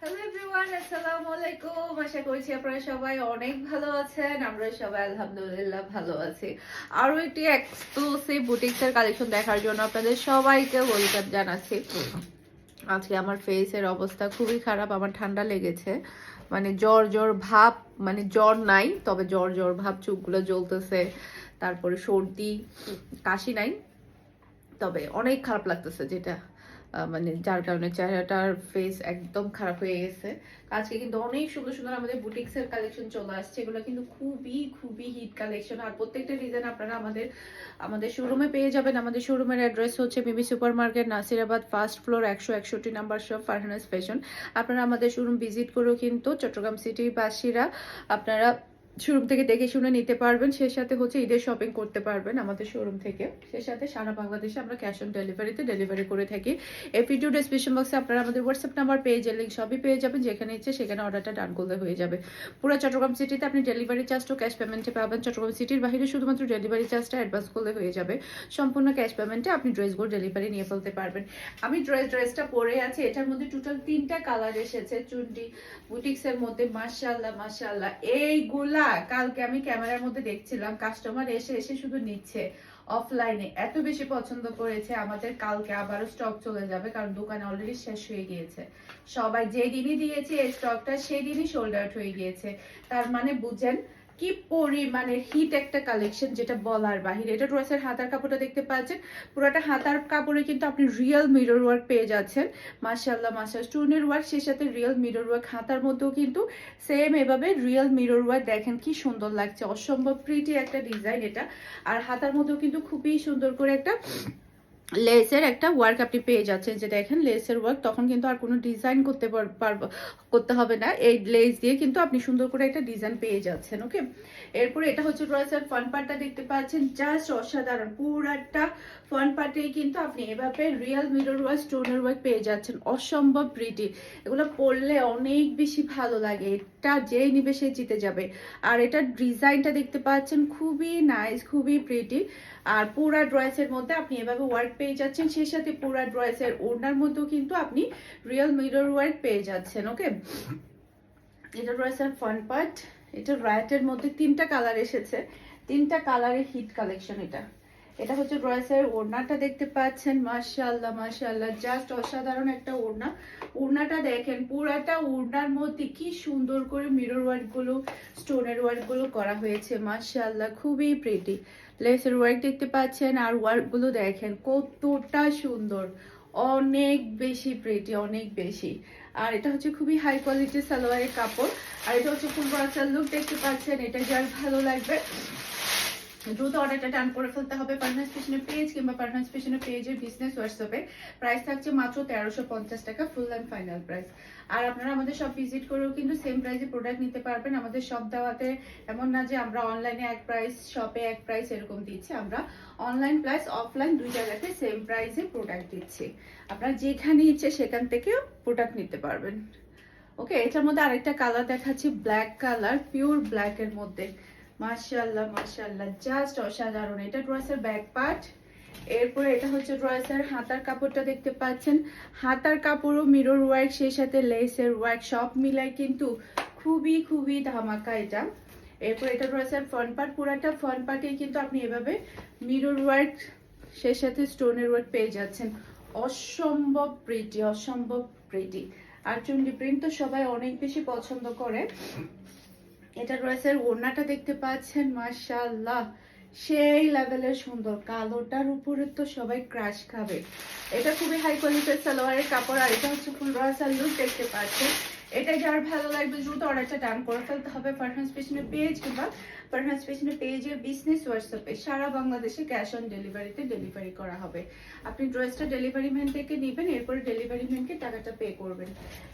Hello everyone, আসসালামু আলাইকুম। আশা করছি আপনারা সবাই অনেক ভালো আছেন। আমরা সবাই আলহামদুলিল্লাহ ভালো আছি। আরো একটি এক্সক্লুসিভ বুটিক্সের কালেকশন দেখার জন্য আপনাদের সবাইকে ওয়েলকাম জানাচ্ছি। আজকে আমার ফেসের অবস্থা খুবই খারাপ, আমার ঠান্ডা লেগেছে, মানে জ্বর জ্বর ভাব, মানে জ্বর নাই তবে জ্বর জ্বর ভাব, চোখগুলো জ্বলতেছে, তারপরে সর্দি, কাশি নাই, তবে অনেক খারাপ লাগতেছে, যেটা মানে যার কারণে চেহারাটার ফেস একদম খারাপ হয়ে গেছে। আজকে কিন্তু অনেক সুন্দর সুন্দর আমাদের বুটিক্সের কালেকশন চলে আসছে, এগুলো কিন্তু খুবই খুবই হিট কালেকশন। আর প্রত্যেকটা ডিজাইন আপনারা আমাদের আমাদের শোরুমে পেয়ে যাবেন। আমাদের শোরুমের অ্যাড্রেস হচ্ছে বিবি super market, Nasirabad, first floor, 161 number shop, Farhana's fashion. আপনারা আমাদের শোরুম ভিজিট করেও কিন্তু চট্টগ্রাম সিটির বাসীরা আপনারা শোরুম থেকে দেখে শুনে নিতে পারবেন। সে সাথে হচ্ছে ঈদের শপিং করতে পারবেন আমাদের শোরুম থেকে। সে সাথে সারা বাংলাদেশে আমরা ক্যাশ অন ডেলিভারিতে ডেলিভারি করে থাকি। এই ভিডিও ডেসক্রিপশন বক্সে আপনারা আমাদের হোয়াটসঅ্যাপ নাম্বার, পেজের লিঙ্ক সবই পেয়ে যাবেন। যেখানে ইচ্ছে সেখানে অর্ডারটা ডান করলে হয়ে যাবে। পুরো চট্টগ্রাম সিটিতে আপনি ডেলিভারি চার্জটা ক্যাশ পেমেন্টে পাবেন। চট্টগ্রাম সিটির বাইরে শুধুমাত্র ডেলিভারি চার্জটা অ্যাডভান্স করলে হয়ে যাবে। সম্পূর্ণ ক্যাশ পেমেন্টে আপনি ড্রেসগুলো ডেলিভারি নিয়ে ফেলতে পারবেন। আমি ড্রেসটা পরে আছি, এটার মধ্যে টোটাল 3টা কালার এসেছে চুন্ডি বুটিক্সের মধ্যে। মাশাআল্লাহ মাশাআল্লাহ, এইগুলা কালকে আমি ক্যামেরার মধ্যে দেখছিলাম, কাস্টমার এসে এসে শুধু নিচ্ছে অফলাইনে, এত বেশি পছন্দ করেছে। আমাদের কালকে আবারও স্টক চলে যাবে, কারণ দোকানে অলরেডি শেষ হয়ে গিয়েছে। সবাই যেদিনই দিয়েছে এই স্টকটা সেদিনই সোল্ড আউট হয়ে গিয়েছে। তার মানে বুঝেন কি পরিমাণের হিট একটা কালেকশন, যেটা বলার বাহিরে। এটা ড্রেসের হাতার কাপড়টা দেখতে পাচ্ছেন, পুরোটা হাতার কাপড়ে কিন্তু আপনি রিয়েল মিরর ওয়ার্ক পেয়ে যাচ্ছেন। মাশাআল্লাহ মাশাআল্লাহ, স্টোনের ওয়ার্ক, সেই সাথে রিয়েল মিরর ওয়ার্ক। হাতার মধ্যেও কিন্তু সেম এভাবে রিয়েল মিরর ওয়ার্ক, দেখেন কি সুন্দর লাগছে, অসম্ভব প্রিটি একটা ডিজাইন এটা। আর হাতার মধ্যেও কিন্তু খুবই সুন্দর করে একটা লেসের একটা ওয়ার্ক আপনি পেয়ে যাচ্ছেন, যে দেখেন লেসের ওয়ার্ক। তখন কিন্তু আর কোনো ডিজাইন করতে হবে না, এই লেস দিয়ে কিন্তু আপনি সুন্দর করে একটা ডিজাইন পেয়ে যাচ্ছেন। ওকে, এরপরে এটা হচ্ছে ড্রেসের ফ্রন্ট পার্টটা দেখতে পাচ্ছেন, জাস্ট অসাধারণ। পুরাটা ফ্রন্ট পার্টেই কিন্তু আপনি এভাবে রিয়েল মিরর ওয়ার্ক, স্টোনের ওয়ার্ক পেয়ে যাচ্ছেন, অসম্ভব প্রিটি। এগুলো পরলে অনেক বেশি ভালো লাগে, এটা যেই নিবে সে জিতে যাবে। আর এটার ডিজাইনটা দেখতে পাচ্ছেন, খুবই নাইস, খুবই প্রিটি। আর পুরা ড্রেসের মধ্যে আপনি এভাবে ওয়ার্ক পেয়ে যাচ্ছেন, সেই সাথে পুরা ড্রেসের ওড়নার মধ্যেও কিন্তু আপনি রিয়েল মিরর ওয়ার্ক পেয়ে যাচ্ছেন। ওকে, এটা ড্রেসের ফ্রন্ট পার্ট। এটা রাইটের মধ্যে 3টা কালার এসেছে, 3টা কালারের হিট কালেকশন এটা। এটা হচ্ছে ড্রেসের ওড়নাটা দেখতে পাচ্ছেন, মাশাআল্লাহ মাশাআল্লাহ, জাস্ট অসাধারণ একটা ওড়না। ওড়নাটা দেখেন, পুরাটা ওড়নার মধ্যে কি সুন্দর করে মিরর ওয়ার্ক গুলো, স্টোনের ওয়ার্ক গুলো করা হয়েছে, মাশাআল্লাহ খুবই প্রিটি। লেসের ওয়ার্ক দেখতে পাচ্ছেন, আর ওয়ার্ক গুলো দেখেন কতটা সুন্দর, অনেক বেশি প্রিটি, অনেক বেশি। আর এটা হচ্ছে খুবই হাই কোয়ালিটির সালোয়ারের কাপড়। আর এটা হচ্ছে ফুল বাচ্চার লুক দেখতে পাচ্ছেন। এটা যার ভালো লাগবে দ্রুত অর্ডারটা ডান করে ফেলতে হবে। ফারহানাস ফ্যাশনের পেজ কিংবা ফারহানাস ফ্যাশনের পেজের বিজনেস হোয়াটসঅ্যাপে। প্রাইস থাকছে মাত্র 1350 টাকা, ফুল অ্যান্ড ফাইনাল প্রাইস। আর আপনারা আমাদের সব ভিজিট করেও কিন্তু সেম প্রাইসে প্রোডাক্ট নিতে পারবেন। আমাদের সব দেওয়াতে এমন না যে আমরা অনলাইনে এক প্রাইস, শপে এক প্রাইস এরকম দিচ্ছি। আমরা অনলাইন প্লাস অফলাইন দুই জায়গাতে সেম প্রাইসে প্রোডাক্ট দিচ্ছি। আপনারা যেখানে ইচ্ছে সেখান থেকে প্রোডাক্ট নিতে পারবেন। ওকে, এটার মধ্যে আরেকটা কালার দেখাচ্ছি, ব্ল্যাক কালার, পিওর ব্ল্যাক এর মধ্যে। মাশাআল্লাহ মাশাআল্লাহ, জাস্ট অসাধারণ। এটা ড্রেসের ব্যাক পার্ট। এরপরে এটা হচ্ছে ড্রেসের হাতার কাপড়টা দেখতে পাচ্ছেন। হাতার কাপড়ও মিরর ওয়ার্ক, সেই সাথে লেসের ওয়ার্ক সব মিলাই কিন্তু খুবই খুবই ধামাকা এটা। এরপর এটা ড্রেসের ফ্রন্ট পার্ট, পুরাটা ফ্রন্ট পার্টেই কিন্তু আপনি এভাবে মিরর ওয়ার্ক, সেই সাথে স্টোনের ওয়ার্ক পেয়ে যাচ্ছেন, অসম্ভব প্রিটি, অসম্ভব প্রিটি। আর চুন্ডি প্রিন্ট তো সবাই অনেক বেশি পছন্দ করে। এটা ড্রেসের ওড়নাটা দেখতে পাচ্ছেন, মাশাআল্লাহ সেই লেভেলের সুন্দর, কালোটার উপরে তো সবাই ক্রাশ খাবে। এটা খুবই হাই কোয়ালিটির সালোয়ারের কাপড়। আর এটা হচ্ছে ফুল রাসার লুক দেখতে পাচ্ছেন। এটা যার ভালো লাগবে দ্রুত অর্ডারটা ডান করে ফেলতে হবে। ফারহানাস ফ্যাশনের পেজ কিংবা ফারহানাস ফ্যাশনের পেজের বিজনেস হোয়াটসঅ্যাপে সারা বাংলাদেশে ক্যাশ অন ডেলিভারিতে ডেলিভারি করা হবে। আপনি ড্রেসটা ডেলিভারি ম্যান থেকে নেবেন, এরপরে ডেলিভারি ম্যানকে টাকাটা পে করবেন।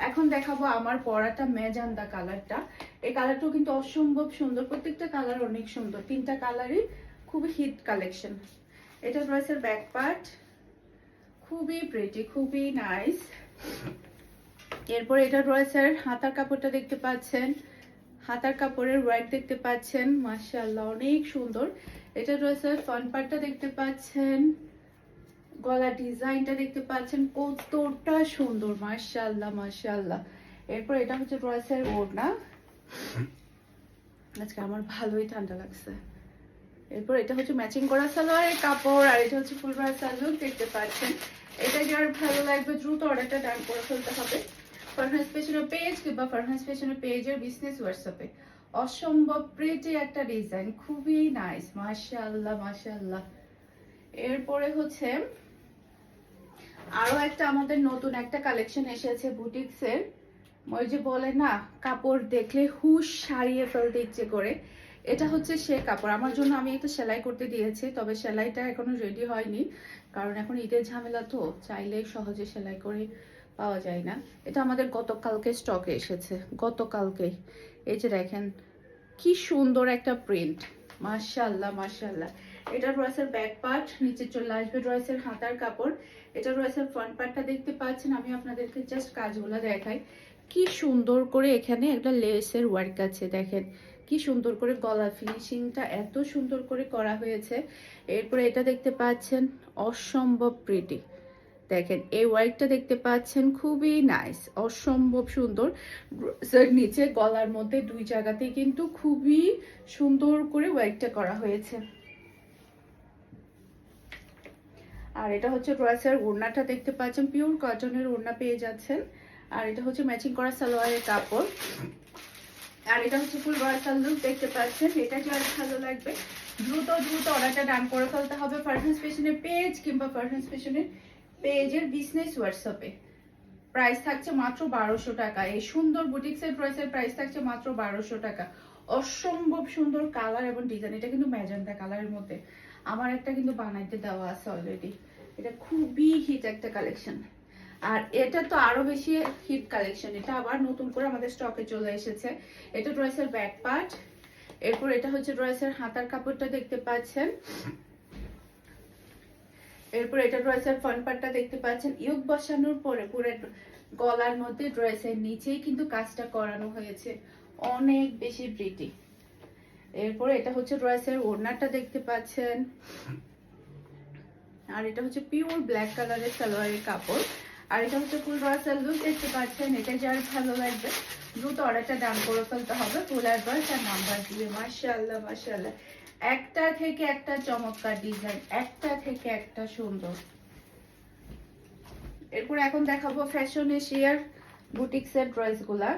এখন দেখাবো আমার পরাটা ম্যাজেন্ডা কালারটা। এই কালারটাও কিন্তু অসম্ভব সুন্দর, প্রত্যেকটা কালার অনেক সুন্দর, 3টা কালারই খুবই হিট কালেকশন। এটা ড্রেসের ব্যাক পার্ট, খুবই প্রিটি, খুবই নাইস। এরপর এটা ড্রেসের হাতার কাপড়টা দেখতে পাচ্ছেন, হাতার কাপড়ের ওয়ার্ক দেখতে পাচ্ছেন, মাশাআল্লাহ অনেক সুন্দর। এটা ড্রেসের ফ্রন্ট পার্টটা দেখতে পাচ্ছেন, গলা ডিজাইনটা দেখতে পাচ্ছেন কতটা সুন্দর, মাশাআল্লাহ মাশাআল্লাহ। এরপর এটা হচ্ছে ড্রেসের ওড়না। আজকে আমার ভালোই ঠান্ডা লাগছে। এরপর এটা হচ্ছে ম্যাচিং করা সালোয়ারের কাপড়, আর এটা হচ্ছে ফুল ব্রাসাল লুক দেখতে পাচ্ছেন। এটা যার ভালো লাগবে দ্রুত অর্ডারটা ডান করে ফেলতে হবে ফারহান ফ্যাশনের পেজ কিংবা ফারহান ফ্যাশনের পেজের বিজনেস হোয়াটসঅ্যাপে। অসম্ভব প্রিটি একটা ডিজাইন, খুবই নাইস, মাশাআল্লাহ মাশাআল্লাহ। এরপরে হচ্ছে আরো একটা আমাদের নতুন একটা কালেকশন এসেছে বুটিক্সের। ওই যে বলে না, কাপড় দেখলে হুশ সারিয়ে ফেলতে ইচ্ছে করে, এটা হচ্ছে সে কাপড়। আমার জন্য আমি একটা সেলাই করতে দিয়েছি, তবে সেলাইটা এখনো রেডি হয়নি, কারণ এখন ঈদের ঝামেলা তো চাইলেই সহজে সেলাই করে পাওয়া যায় না। এটা আমাদের গতকালকে স্টকে এসেছে, গতকালকে। এই যে দেখেন কি সুন্দর একটা প্রিন্ট, মাশাআল্লাহ মাশাআল্লাহ। এটা ড্রেসের ব্যাক পার্ট, নিচে চলে আসবে ড্রেসের হাতার কাপড়। এটা ড্রেসের ফ্রন্ট পার্টটা দেখতে পাচ্ছেন। আমি আপনাদেরকে জাস্ট কাজগুলো দেখাই। কি সুন্দর করে এখানে একটা লেসের ওয়ার্ক আছে, দেখেন কি সুন্দর করে গলা ফিনিশিংটা এত সুন্দর করে করা হয়েছে। এরপরে এটা দেখতে পাচ্ছেন অসম্ভব প্রিটি, দেখেন এই ওয়ার্কটা দেখতে পাচ্ছেন, খুবই নাইস, অসম্ভব সুন্দর। নিচে গলার মধ্যে দুই জায়গাতেই কিন্তু খুবই সুন্দর করে ওয়ার্কটা করা হয়েছে। আর এটা হচ্ছে ড্রেসের ওড়নাটা দেখতে পাচ্ছেন, পিওর কটনের ওড়না পেয়ে যাচ্ছেন। আর এটা হচ্ছে ম্যাচিং করা সালোয়ারের কাপড়। আর এটা হচ্ছে ফুল ব্রাসাল লুক দেখতে পাচ্ছেন। এটা যার ভালো লাগবে দ্রুত দ্রুত অর্ডারটা ডান করে ফেলতে হবে ফারহান ফ্যাশনের পেজ কিংবা ফারহান ফ্যাশনের পেজের বিজনেস হোয়াটসঅ্যাপে। প্রাইস থাকছে মাত্র 1200 টাকা। এই সুন্দর বুটিক্সের ড্রেসের প্রাইস থাকছে মাত্র 1200 টাকা। অসম্ভব সুন্দর কালার এবং ডিজাইন। এটা কিন্তু ম্যাজেন্টা কালারের মধ্যে আমার একটা কিন্তু বানাইতে দেওয়া আছে অলরেডি। এটা খুবই হিট একটা কালেকশন, আর এটা তো আরো বেশি হিট কালেকশন। এটা আবার নতুন করে আমাদের স্টকে চলে এসেছে। এটা ড্রেসের ব্যাক পার্ট। এরপর এটা হচ্ছে ড্রেসের হাতার কাপড়টা দেখতে পাচ্ছেন। এরপর এটা ড্রেসের ফ্রন্ট পার্টটা দেখতে পাচ্ছেন। ইয়োগ বসানোর পরে পুরো গলার মধ্যে ড্রেসের নিচেই কিন্তু কাজটা করানো হয়েছে, অনেক বেশি প্রিটি। এরপর এটা হচ্ছে ড্রেসের ওড়নাটা দেখতে পাচ্ছেন। আর এটা হচ্ছে পিওর ব্ল্যাক কালারের সালোয়ারের কাপড়। আর এটা হচ্ছে ফুল ব্রাসাল লুক দেখতে পাচ্ছেন। এটা যার ভালো লাগবে দ্রুত অর্ডারটা ডান করে ফেলতে হবে ফুল অ্যাডভান্স আর নাম্বার দিয়ে। মাশাআল্লাহ মাশাআল্লাহ, একটা থেকে একটা চমৎকার ডিজাইন, একটা থেকে একটা সুন্দর। এরপর এখন দেখাবো ফ্যাশন এশিয়ার বুটিক্সের ড্রেসগুলা।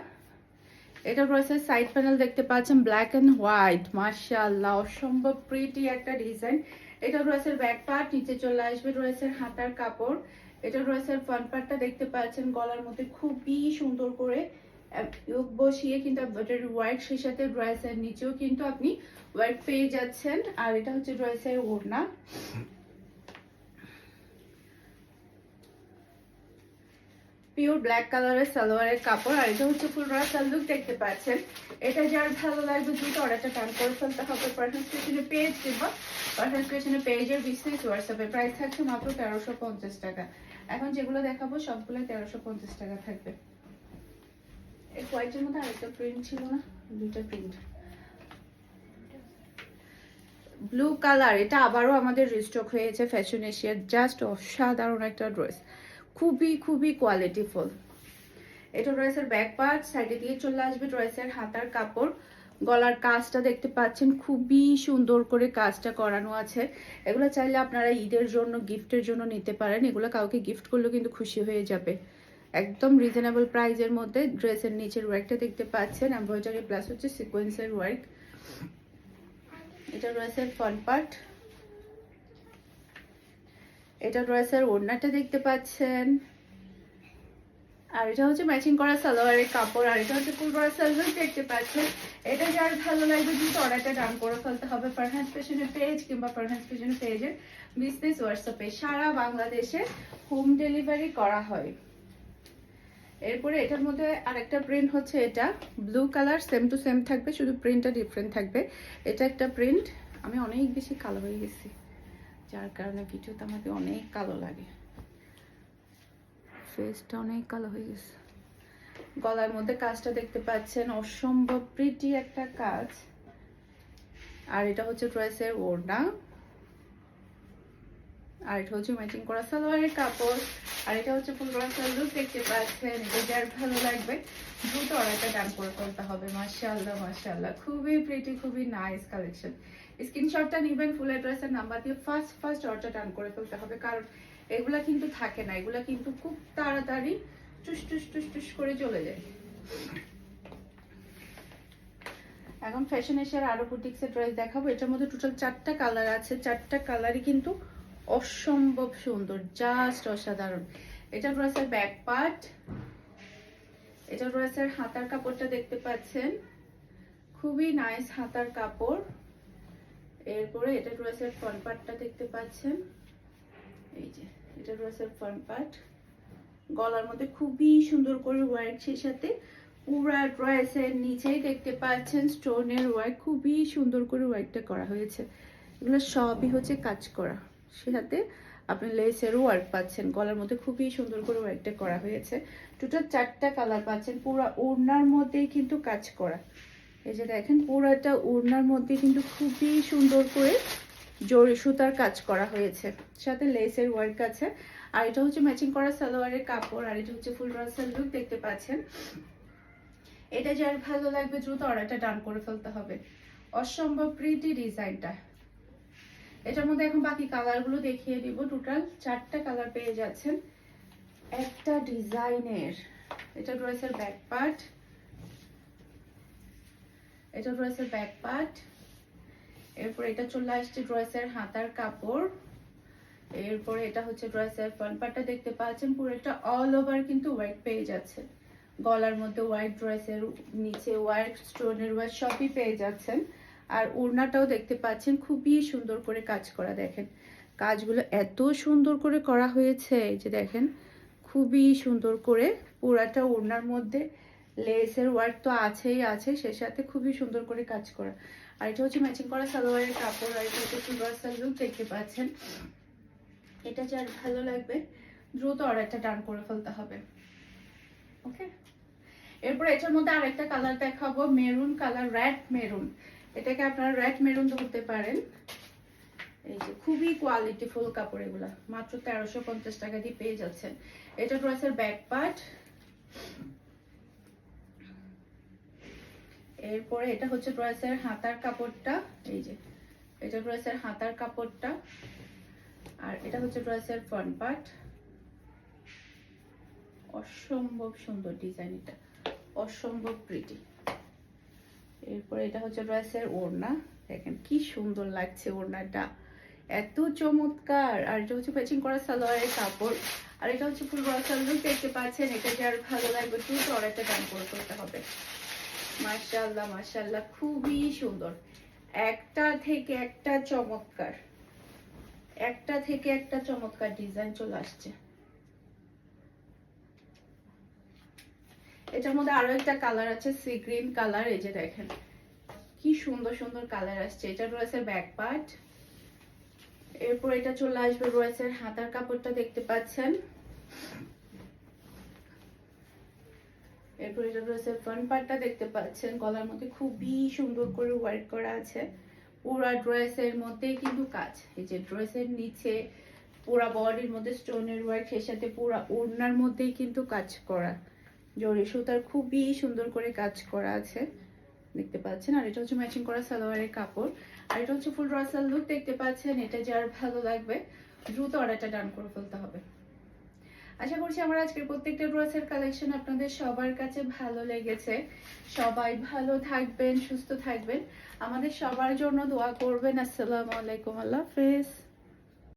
এটা ড্রেসের সাইড প্যানেল দেখতে পাচ্ছেন, ব্ল্যাক এন্ড হোয়াইট, মাশাআল্লাহ অসম্ভব প্রিটি একটা ডিজাইন। এটা ড্রেসের ব্যাক পার্ট, নিচে চলে আসবে ড্রেসের হাতার কাপড়। এটা ড্রেসের ফ্রন্ট পার্টটা দেখতে পাচ্ছেন, গলার মধ্যে খুবই সুন্দর করে ইয়োগ বসিয়ে কিন্তু ওয়ার্ক, সেই সাথে ড্রেসের নিচেও কিন্তু আপনি ওয়ার্ক পেয়ে যাচ্ছেন। আর এটা হচ্ছে ড্রেসের ওড়না। পিওর ব্ল্যাক কালারের সালোয়ারের কাপড়। আর এটা হচ্ছে ফুল ব্রাসাল লুক দেখতে পাচ্ছেন। এটা যার ভালো লাগবে দ্রুত অর্ডারটা ডান করে ফেলতে হবে ফারহান ফ্যাশনের পেজ কিংবা ফারহান ফ্যাশনের পেজের বিজনেস হোয়াটসঅ্যাপে। প্রাইস থাকছে মাত্র 1350 টাকা। এখন যেগুলো দেখাবো সবগুলো 1350 টাকা থাকবে। এই হোয়াইটের মধ্যে আরেকটা প্রিন্ট ছিল না, দুইটা প্রিন্ট ব্লু কালার। এটা আবারও আমাদের রিস্টক হয়েছে ফ্যাশন এশিয়ার, জাস্ট অসাধারণ একটা ড্রেস, খুবই খুবই কোয়ালিটিফুল। এটা ড্রেসের ব্যাক পার্ট, সাইডে দিয়ে চলে আসবে ড্রেসের হাতার কাপড়। গলার কাজটা দেখতে পাচ্ছেন, খুবই সুন্দর করে কাজটা করানো আছে। এগুলো চাইলে আপনারা ঈদের জন্য, গিফটের জন্য নিতে পারেন। এগুলো কাউকে গিফট করলেও কিন্তু খুশি হয়ে যাবে। একদম রিজনেবল প্রাইসের মধ্যে। ড্রেসের নিচের ওয়ার্কটা দেখতে পাচ্ছেন, এমব্রয়ডারি প্লাস হচ্ছে সিকোয়েন্সের ওয়ার্ক। এটা ড্রেসের ফ্রন্ট পার্ট। এটা ড্রেসের ওড়নাটা দেখতে পাচ্ছেন। আর এটা হচ্ছে ম্যাচিং করা সালোয়ারের কাপড়। আর এটা হচ্ছে ফুল ব্রাসাল লুক দেখতে পাচ্ছেন। এটা যার ভালো লাগবে কিন্তু অর্ডারটা ডান করে ফেলতে হবে ফারহান ফ্যাশনের পেজ কিংবা ফারহান ফ্যাশনের পেজের বিজনেস হোয়াটসঅ্যাপে। সারা বাংলাদেশে হোম ডেলিভারি করা হয়। এরপরে এটার মধ্যে আরেকটা প্রিন্ট হচ্ছে, এটা blue colour, same to same থাকবে, শুধু প্রিন্টটা ডিফারেন্ট থাকবে। এটা একটা প্রিন্ট। আমি অনেক বেশি কালো হয়ে গেছি, যার কারণে ভিডিওতে আমাকে অনেক কালো লাগে, ফেসটা অনেক কালো হয়ে গেছে। গলার মধ্যে কাজটা দেখতে পাচ্ছেন, অসম্ভব প্রিটি একটা কাজ। আর এটা হচ্ছে ড্রেসের ওড়না। আর এটা হচ্ছে ম্যাচিং করা সালোয়ারের কাপড়, আর এটা হচ্ছে ফুল করা লুক দেখতে পাচ্ছেন। এটা যার ভালো লাগবে দ্রুত অর্ডারটা ডান করে ফেলতে হবে। মাশাআল্লাহ মাশাআল্লাহ, খুবই প্রিটি, খুবই নাইস কালেকশন। স্ক্রিনশটটা নেবেন, ফুল অ্যাড্রেসের নাম্বার দিয়ে ফার্স্ট অর্ডার ডান করে ফেলতে হবে, কারণ এগুলা কিন্তু থাকে না, এগুলা কিন্তু খুব তাড়াতাড়ি টুস টুস টুস টুস করে চলে যায়। এখন ফ্যাশন এশিয়ার আরো বুটিক্সের ড্রেস দেখাবো। এটার মধ্যে টোটাল 4টা কালার আছে, 4টা কালারই কিন্তু অসম্ভব সুন্দর, জাস্ট অসাধারণ। এটা ড্রেসের ব্যাক পার্ট, এটা ড্রেসের হাতার কাপড়টা দেখতে পাচ্ছেন, খুবই নাইস হাতার কাপড়। এরপরে এটা ড্রেসের ফ্রন্ট পার্টটা দেখতে পাচ্ছেন, এই যে এটা ড্রেসের ফ্রন্ট পার্ট। গলার মধ্যে খুবই সুন্দর করে ওয়ার্ক, সেই সাথে পুরা ড্রেসের নিচেই দেখতে পাচ্ছেন স্টোনের ওয়ার্ক, খুবই সুন্দর করে ওয়ার্কটা করা হয়েছে। এগুলো সবই হচ্ছে কাজ করা, সাথে আপনি লেসেরও ওয়ার্ক পাচ্ছেন। গলার মধ্যে খুবই সুন্দর করে ওয়ার্কটা করা হয়েছে। টোটাল 4টা কালার পাচ্ছেন, পুরো ওড়নার মধ্যেই কিন্তু কাজ করা। এই যে দেখেন পুরাটা ওড়নার মধ্যে কিন্তু খুবই সুন্দর করে জরি সুতার কাজ করা হয়েছে, সাথে লেসের ওয়ার্ক আছে। আর এটা হচ্ছে ম্যাচিং করা সালোয়ারের কাপড়, আর এটা হচ্ছে ফুল রাসাল লুক দেখতে পাচ্ছেন। এটা যার ভালো লাগবে দ্রুত অর্ডারটা ডান করে ফেলতে হবে। অসম্ভব প্রিটি ডিজাইনটা। এটার মধ্যে এখন বাকি কালারগুলো দেখিয়ে দিব। টোটাল 4টা কালার পেয়ে যাচ্ছেন একটা ডিজাইনের। এটা ড্রেসের ব্যাক পার্ট, এটা ড্রেসের ব্যাক পার্ট। এরপর এটা চলে আসছে ড্রেসের হাতার কাপড়। এরপরে এটা হচ্ছে ড্রেসের ফ্রন্ট পার্টটা দেখতে পাচ্ছেন, পুরো একটা অল ওভার কিন্তু ওয়ার্ক পেয়ে যাচ্ছে। গলার মধ্যে ওয়ার্ক, ড্রেসের নিচে ওয়ার্ক, স্টোনের ওয়ার্ক সবই পেয়ে যাচ্ছেন। আর ওড়নাটাও দেখতে পাচ্ছেন খুবই সুন্দর করে কাজ করা। দেখেন কাজগুলো এত সুন্দর করে করা হয়েছে, এই যে দেখেন খুবই সুন্দর করে পুরাটা ওড়নার মধ্যে লেসের ওয়ার্ক তো আছেই আছে, সে সাথে খুবই সুন্দর করে কাজ করা। আর এটা হচ্ছে ম্যাচিং করা সালোয়ারের কাপড়, আর এটা হচ্ছে ইউনিভার্সাল লুক দেখতে পাচ্ছেন। এটা যার ভালো লাগবে দ্রুত অর্ডারটা ডান করে ফেলতে হবে। ওকে, এরপর এটার মধ্যে আরেকটা কালার দেখাবো, মেরুন কালার, রেড মেরুন। এটাকে আপনারা রেড মেরুন ধরতে পারেন। এই যে খুবই কোয়ালিটিফুল কাপড়, এগুলা মাত্র 1350 টাকা দিয়ে পেয়ে যাচ্ছেন। এটা ড্রেসের ব্যাক পার্ট। এরপরে এটা হচ্ছে ড্রেসের হাতার কাপড়টা, এই যে এটা ড্রেসের হাতার কাপড়টা। আর এটা হচ্ছে ড্রেসের ফ্রন্ট পার্ট। অসম্ভব সুন্দর ডিজাইন, এটা অসম্ভব প্রিটি। এরপরে এটা হচ্ছে ড্রেসের ওড়না, দেখেন কি সুন্দর লাগছে ওড়নাটা, এত চমৎকার। আর এটা হচ্ছে ম্যাচিং করা সালোয়ারের কাপড়, আর এটা হচ্ছে ফুল বসাল লুক দেখতে পাচ্ছেন। এটা যার ভালো লাগবে দ্রুত অর্ডারটা ডান করে ফেলতে হবে। মাশাআল্লাহ মাশাআল্লাহ, খুবই সুন্দর, একটা থেকে একটা চমৎকার, একটা থেকে একটা চমৎকার ডিজাইন চলে আসছে। এটার মধ্যে আরো একটা কালার আছে, সি গ্রিন কালার। এই যে দেখেন কি সুন্দর সুন্দর কালার আসছে। এটা রয়েছে ব্যাক পার্ট। এরপর এটা চলে আসবে রয়েছে হাতার কাপড়টা দেখতে পাচ্ছেন। এরপর এটা রয়েছে ফ্রন্ট পার্টটা দেখতে পাচ্ছেন। গলার মধ্যে খুবই সুন্দর করে ওয়ার্ক করা আছে, পুরা ড্রেসের মধ্যেই কিন্তু কাজ। এই যে ড্রেসের নিচে পুরা বডির মধ্যে স্টোনের ওয়ার্ক, সেই সাথে পুরা ওড়নার মধ্যেই কিন্তু কাজ করা, জরি সুতার খুবই সুন্দর করে কাজ করা আছে দেখতে পাচ্ছেন। আর এটা হচ্ছে ম্যাচিং করা সালোয়ারের কাপড়, আর এটা হচ্ছে ফুল রাসাল লুক দেখতে পাচ্ছেন। এটা যার ভালো লাগবে দ্রুত অর্ডারটা ডান করে ফেলতে হবে। আশা করছি আমার আজকের প্রত্যেকটা ড্রেসের কালেকশন আপনাদের সবার কাছে ভালো লেগেছে। সবাই ভালো থাকবেন, সুস্থ থাকবেন, আমাদের সবার জন্য দোয়া করবেন। আসসালামু আলাইকুম, আল্লাহ হাফেজ।